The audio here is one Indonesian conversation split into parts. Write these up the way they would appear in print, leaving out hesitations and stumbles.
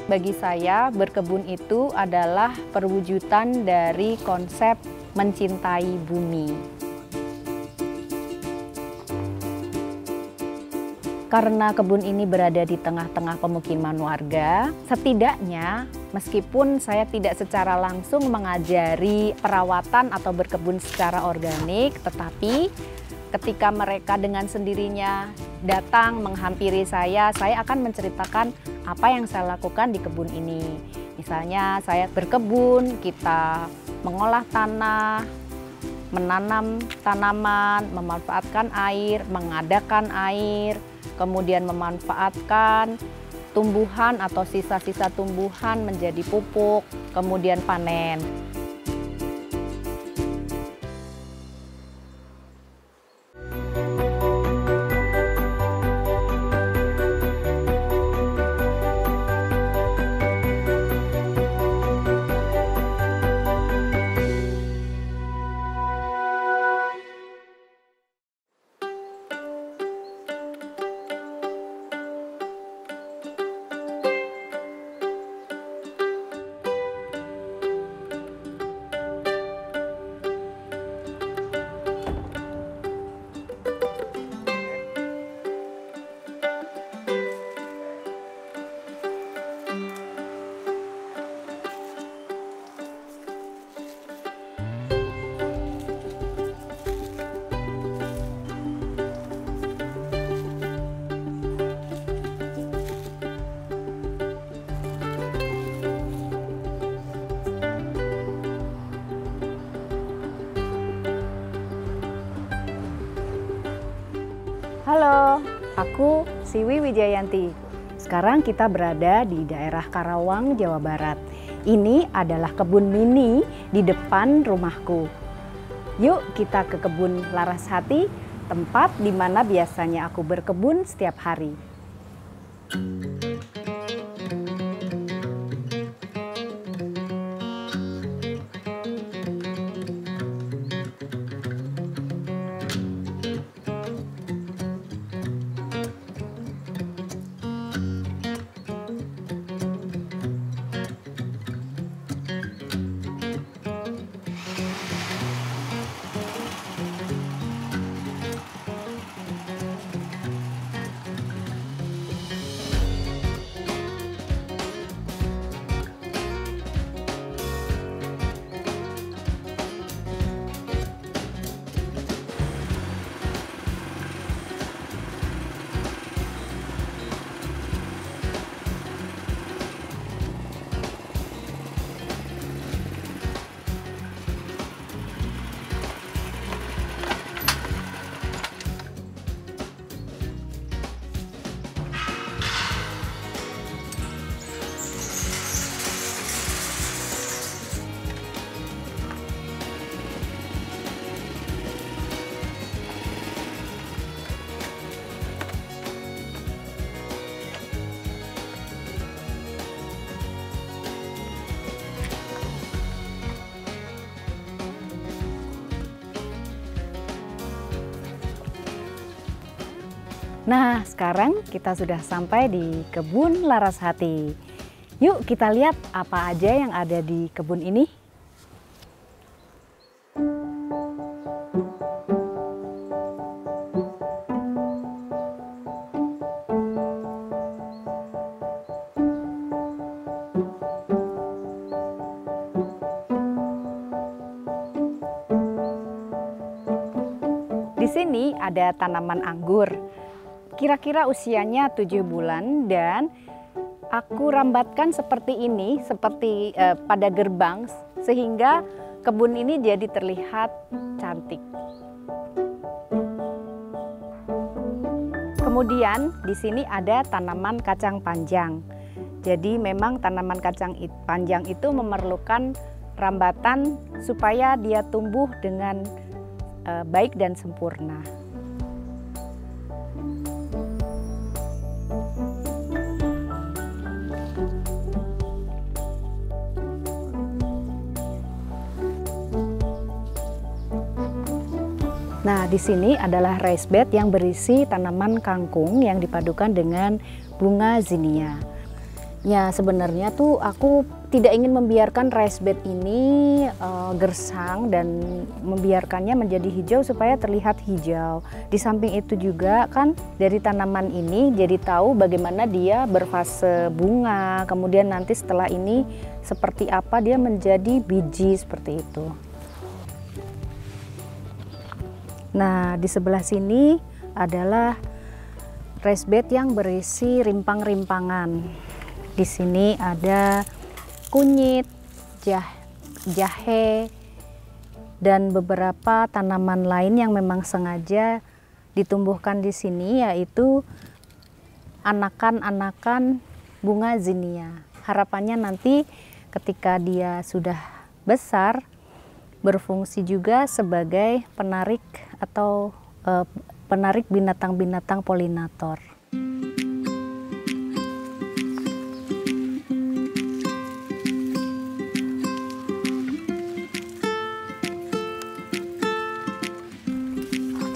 Bagi saya, berkebun itu adalah perwujudan dari konsep mencintai bumi. Karena kebun ini berada di tengah-tengah pemukiman warga, setidaknya meskipun saya tidak secara langsung mengajari perawatan atau berkebun secara organik, tetapi ketika mereka dengan sendirinya datang menghampiri saya akan menceritakan apa yang saya lakukan di kebun ini. Misalnya saya berkebun, kita mengolah tanah, menanam tanaman, memanfaatkan air, mengadakan air, kemudian memanfaatkan tumbuhan atau sisa-sisa tumbuhan menjadi pupuk, kemudian panen. Halo, aku Siwi Wijayanti. Sekarang kita berada di daerah Karawang, Jawa Barat. Ini adalah kebun mini di depan rumahku. Yuk kita ke kebun Larasati, tempat di mana biasanya aku berkebun setiap hari. Nah, sekarang kita sudah sampai di kebun Larasati. Yuk kita lihat apa aja yang ada di kebun ini. Di sini ada tanaman anggur. Kira-kira usianya 7 bulan dan aku rambatkan seperti ini, seperti pada gerbang, sehingga kebun ini jadi terlihat cantik. Kemudian di sini ada tanaman kacang panjang. Jadi memang tanaman kacang panjang itu memerlukan rambatan supaya dia tumbuh dengan baik dan sempurna. Nah, di sini adalah raised bed yang berisi tanaman kangkung yang dipadukan dengan bunga zinnia. Ya, sebenarnya tuh aku tidak ingin membiarkan rice bed ini gersang dan membiarkannya menjadi hijau supaya terlihat hijau. Di samping itu juga kan dari tanaman ini jadi tahu bagaimana dia berfase bunga, kemudian nanti setelah ini seperti apa dia menjadi biji seperti itu. Nah, di sebelah sini adalah rice bed yang berisi rimpang-rimpangan. Di sini ada kunyit, jahe, dan beberapa tanaman lain yang memang sengaja ditumbuhkan di sini, yaitu anakan-anakan bunga zinnia. Harapannya nanti ketika dia sudah besar, berfungsi juga sebagai penarik atau penarik binatang-binatang polinator.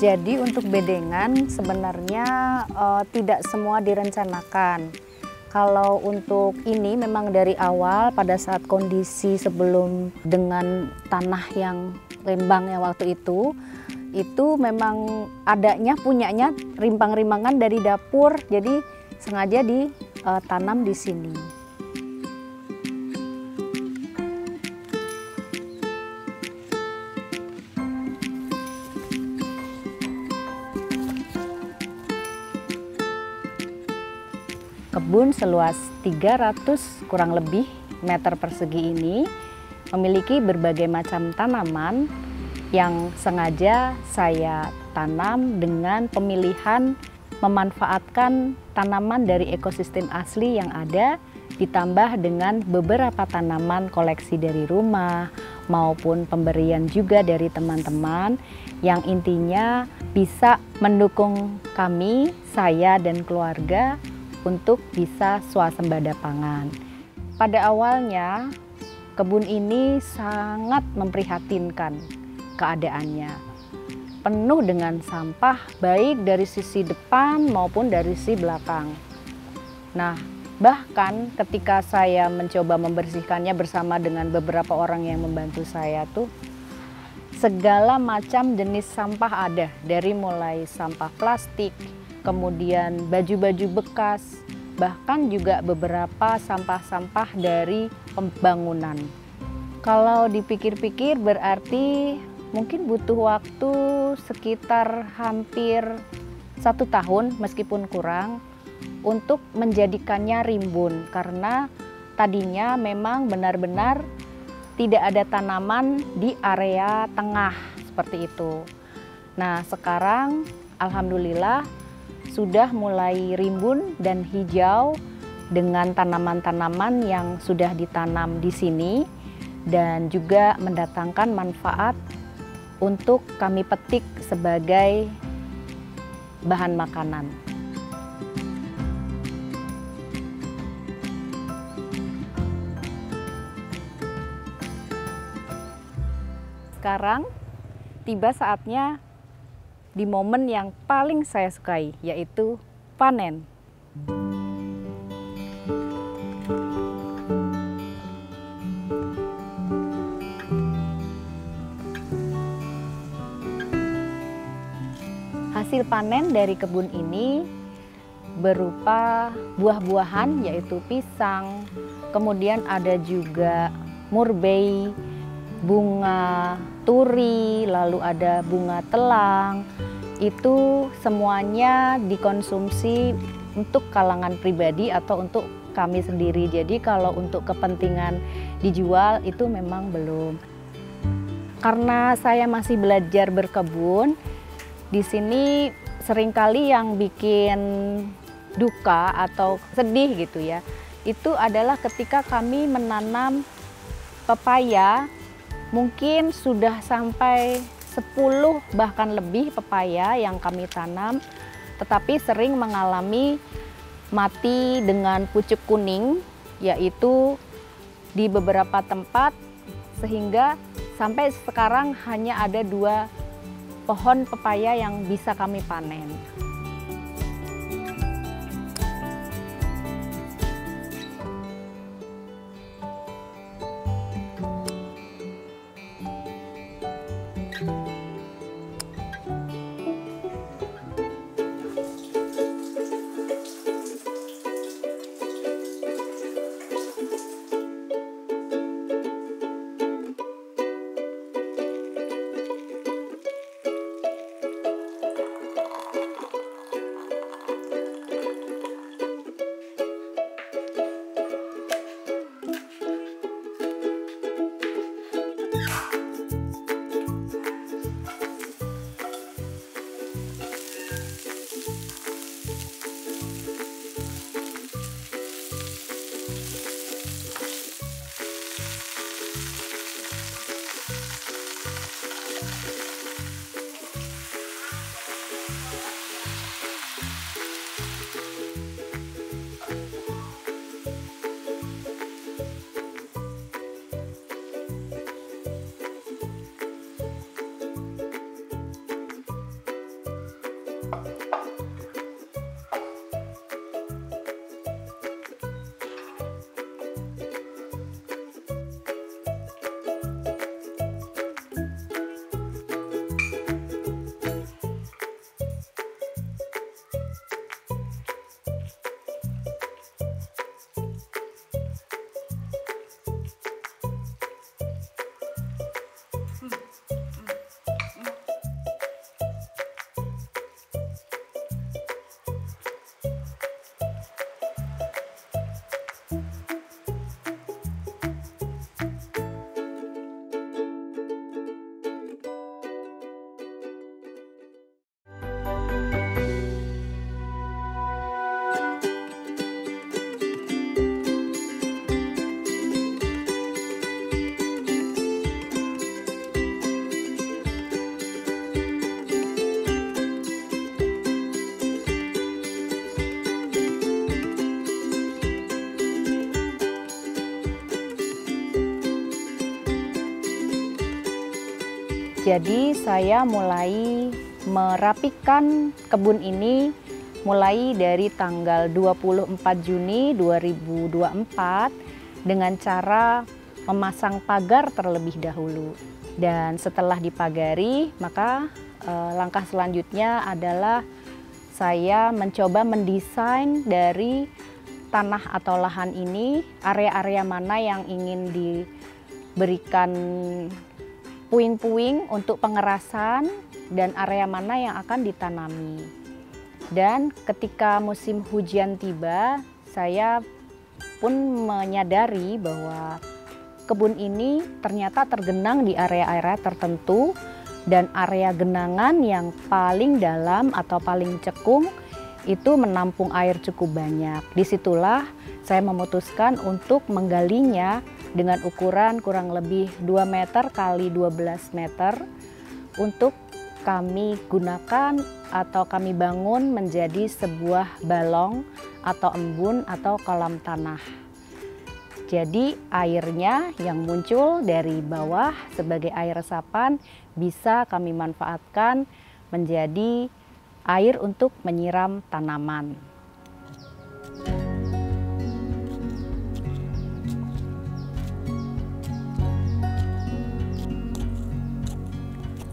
Jadi untuk bedengan sebenarnya tidak semua direncanakan. Kalau untuk ini memang dari awal pada saat kondisi sebelum dengan tanah yang rembang ya waktu itu memang adanya punyanya rimpang-rimpangan dari dapur, jadi sengaja ditanam di sini. Kebun seluas 300 kurang lebih meter persegi ini memiliki berbagai macam tanaman yang sengaja saya tanam dengan pemilihan memanfaatkan tanaman dari ekosistem asli yang ada, ditambah dengan beberapa tanaman koleksi dari rumah maupun pemberian juga dari teman-teman yang intinya bisa mendukung kami, saya dan keluarga untuk bisa swasembada pangan. Pada awalnya, kebun ini sangat memprihatinkan keadaannya. Penuh dengan sampah, baik dari sisi depan maupun dari sisi belakang. Nah, bahkan ketika saya mencoba membersihkannya bersama dengan beberapa orang yang membantu saya tuh, segala macam jenis sampah ada, dari mulai sampah plastik, kemudian baju-baju bekas, bahkan juga beberapa sampah-sampah dari pembangunan. Kalau dipikir-pikir berarti mungkin butuh waktu sekitar hampir 1 tahun meskipun kurang untuk menjadikannya rimbun, karena tadinya memang benar-benar tidak ada tanaman di area tengah seperti itu. Nah, sekarang alhamdulillah sudah mulai rimbun dan hijau dengan tanaman-tanaman yang sudah ditanam di sini dan juga mendatangkan manfaat untuk kami petik sebagai bahan makanan. Sekarang tiba saatnya di momen yang paling saya sukai, yaitu panen. Hasil panen dari kebun ini berupa buah-buahan, yaitu pisang, kemudian ada juga murbei, bunga turi, lalu ada bunga telang. Itu semuanya dikonsumsi untuk kalangan pribadi atau untuk kami sendiri. Jadi kalau untuk kepentingan dijual itu memang belum. Karena saya masih belajar berkebun, di sini seringkali yang bikin duka atau sedih gitu ya, itu adalah ketika kami menanam pepaya. Mungkin sudah sampai 10 bahkan lebih pepaya yang kami tanam, tetapi sering mengalami mati dengan pucuk kuning, yaitu di beberapa tempat, sehingga sampai sekarang hanya ada 2 pohon pepaya yang bisa kami panen. Jadi saya mulai merapikan kebun ini mulai dari tanggal 24 Juni 2024 dengan cara memasang pagar terlebih dahulu. Dan setelah dipagari, maka langkah selanjutnya adalah saya mencoba mendesain dari tanah atau lahan ini, area-area mana yang ingin diberikan puing-puing untuk pengerasan dan area mana yang akan ditanami. Dan ketika musim hujan tiba, saya pun menyadari bahwa kebun ini ternyata tergenang di area-area tertentu dan area genangan yang paling dalam atau paling cekung itu menampung air cukup banyak. Disitulah saya memutuskan untuk menggalinya dengan ukuran kurang lebih 2 meter kali 12 meter untuk kami gunakan atau kami bangun menjadi sebuah balong atau embun atau kolam tanah. Jadi airnya yang muncul dari bawah sebagai air resapan bisa kami manfaatkan menjadi air untuk menyiram tanaman.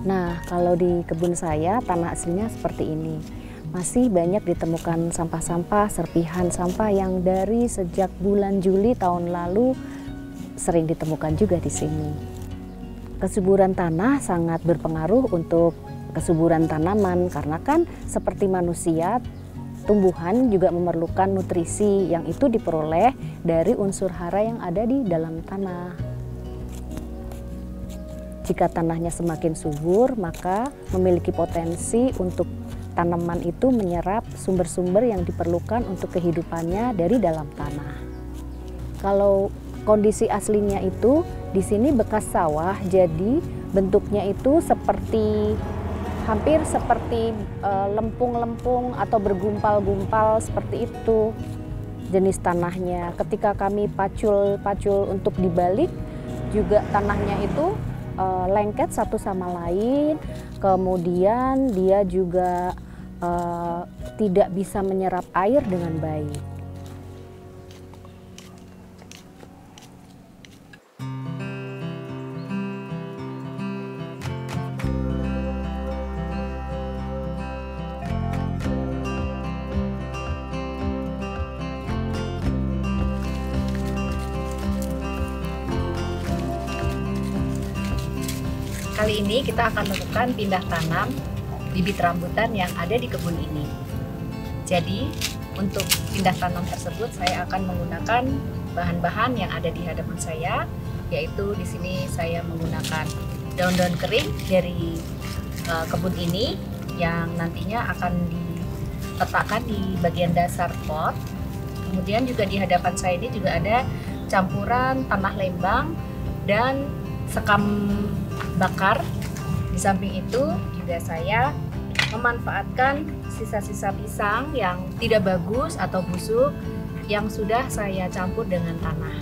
Nah, kalau di kebun saya tanah aslinya seperti ini. Masih banyak ditemukan sampah-sampah, serpihan sampah yang dari sejak bulan Juli tahun lalu sering ditemukan juga di sini. Kesuburan tanah sangat berpengaruh untuk kesuburan tanaman karena kan seperti manusia, tumbuhan juga memerlukan nutrisi yang itu diperoleh dari unsur hara yang ada di dalam tanah. Jika tanahnya semakin subur, maka memiliki potensi untuk tanaman itu menyerap sumber-sumber yang diperlukan untuk kehidupannya dari dalam tanah. Kalau kondisi aslinya itu di sini bekas sawah, jadi bentuknya itu seperti hampir seperti lempung-lempung atau bergumpal-gumpal seperti itu jenis tanahnya. Ketika kami pacul untuk dibalik, juga tanahnya itu lengket satu sama lain, kemudian dia juga tidak bisa menyerap air dengan baik. Kali ini kita akan melakukan pindah tanam bibit rambutan yang ada di kebun ini. Jadi untuk pindah tanam tersebut saya akan menggunakan bahan-bahan yang ada di hadapan saya, yaitu di sini saya menggunakan daun-daun kering dari kebun ini yang nantinya akan diletakkan di bagian dasar pot. Kemudian juga di hadapan saya ini juga ada campuran tanah lembang dan sekam bakar. Di samping itu juga saya memanfaatkan sisa-sisa pisang yang tidak bagus atau busuk yang sudah saya campur dengan tanah.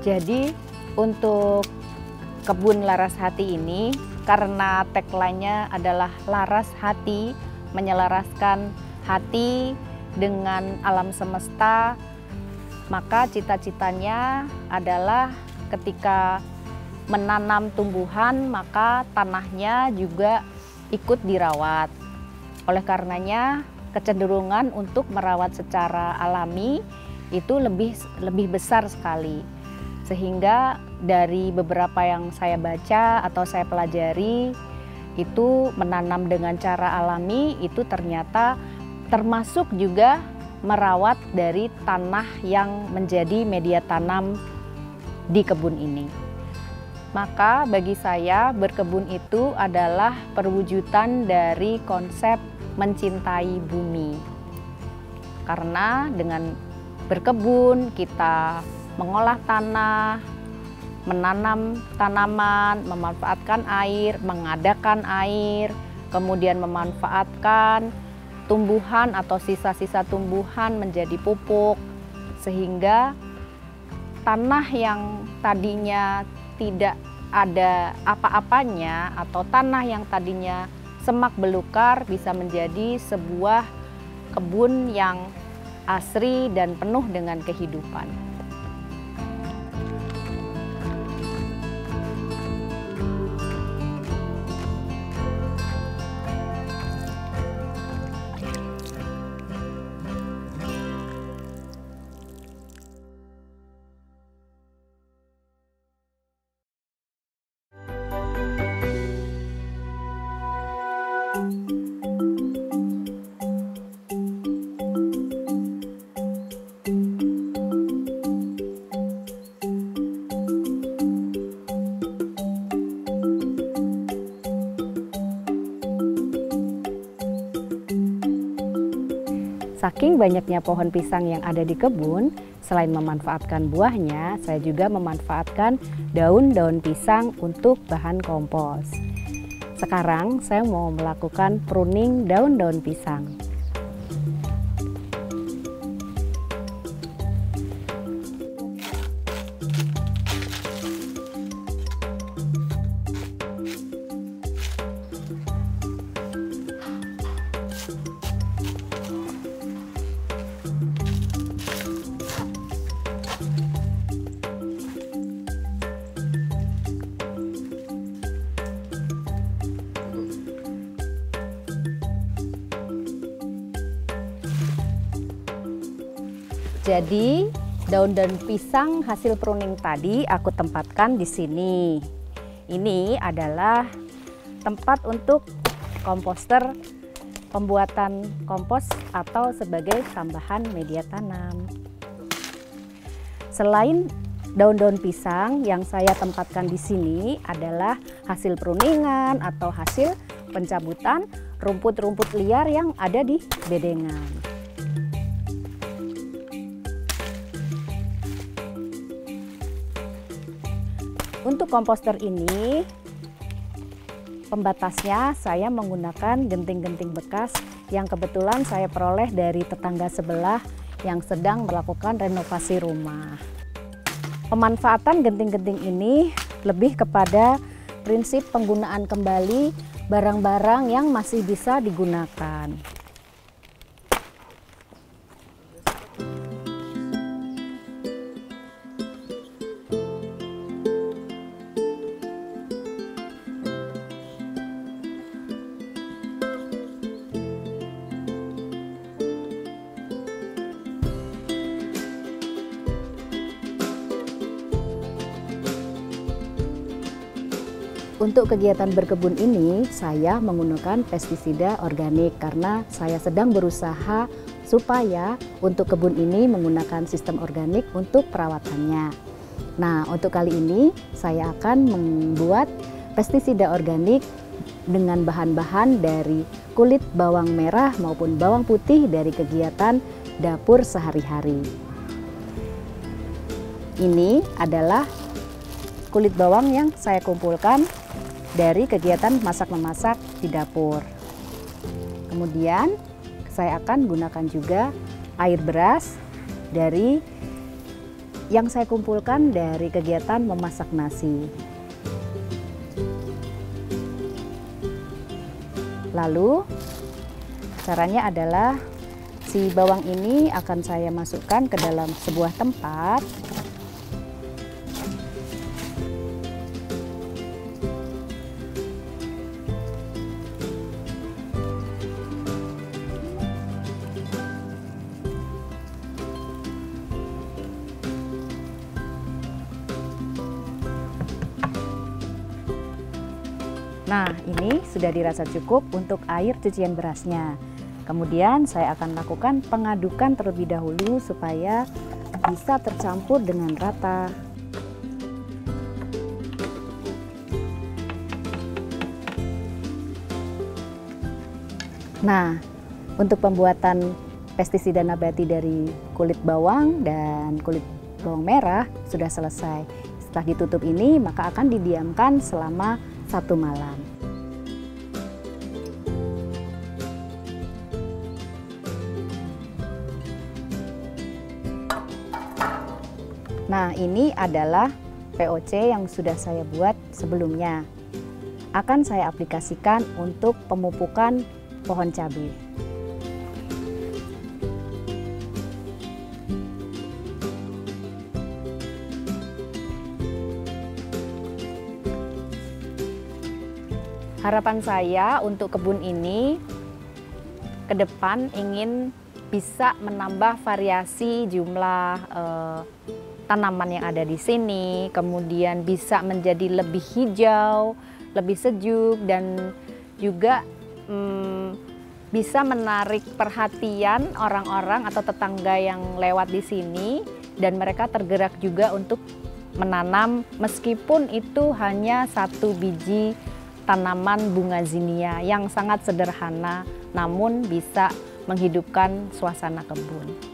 Jadi untuk kebun Laras Hati ini, karena tagline-nya adalah Laras Hati, menyelaraskan hati dengan alam semesta, maka cita-citanya adalah ketika menanam tumbuhan, maka tanahnya juga ikut dirawat. Oleh karenanya, kecenderungan untuk merawat secara alami itu lebih besar sekali. Sehingga dari beberapa yang saya baca atau saya pelajari, itu menanam dengan cara alami itu ternyata termasuk juga merawat dari tanah yang menjadi media tanam di kebun ini. Maka bagi saya berkebun itu adalah perwujudan dari konsep mencintai bumi. Karena dengan berkebun kita mengolah tanah, menanam tanaman, memanfaatkan air, mengadakan air, kemudian memanfaatkan tumbuhan atau sisa-sisa tumbuhan menjadi pupuk, sehingga tanah yang tadinya tidak ada apa-apanya atau tanah yang tadinya semak belukar bisa menjadi sebuah kebun yang asri dan penuh dengan kehidupan. Saking banyaknya pohon pisang yang ada di kebun, selain memanfaatkan buahnya, saya juga memanfaatkan daun-daun pisang untuk bahan kompos. Sekarang saya mau melakukan pruning daun-daun pisang. Jadi daun-daun pisang hasil pruning tadi aku tempatkan di sini. Ini adalah tempat untuk komposter pembuatan kompos atau sebagai tambahan media tanam. Selain daun-daun pisang yang saya tempatkan di sini adalah hasil pruningan atau hasil pencabutan rumput-rumput liar yang ada di bedengan. Untuk komposter ini, pembatasnya saya menggunakan genting-genting bekas yang kebetulan saya peroleh dari tetangga sebelah yang sedang melakukan renovasi rumah. Pemanfaatan genting-genting ini lebih kepada prinsip penggunaan kembali barang-barang yang masih bisa digunakan. Untuk kegiatan berkebun ini, saya menggunakan pestisida organik karena saya sedang berusaha supaya untuk kebun ini menggunakan sistem organik untuk perawatannya. Nah, untuk kali ini saya akan membuat pestisida organik dengan bahan-bahan dari kulit bawang merah maupun bawang putih dari kegiatan dapur sehari-hari. Ini adalah kulit bawang yang saya kumpulkan dari kegiatan masak-memasak di dapur. Kemudian saya akan gunakan juga air beras dari yang saya kumpulkan dari kegiatan memasak nasi. Lalu caranya adalah si bawang ini akan saya masukkan ke dalam sebuah tempat. Nah, ini sudah dirasa cukup untuk air cucian berasnya. Kemudian saya akan lakukan pengadukan terlebih dahulu supaya bisa tercampur dengan rata. Nah, untuk pembuatan pestisida nabati dari kulit bawang dan kulit bawang merah sudah selesai. Setelah ditutup ini, maka akan didiamkan selama 1 malam. Nah, ini adalah POC yang sudah saya buat sebelumnya. Akan saya aplikasikan untuk pemupukan pohon cabai. Harapan saya untuk kebun ini ke depan ingin bisa menambah variasi jumlah tanaman yang ada di sini, kemudian bisa menjadi lebih hijau, lebih sejuk, dan juga bisa menarik perhatian orang-orang atau tetangga yang lewat di sini, dan mereka tergerak juga untuk menanam meskipun itu hanya 1 biji tanaman bunga zinnia yang sangat sederhana namun bisa menghidupkan suasana kebun.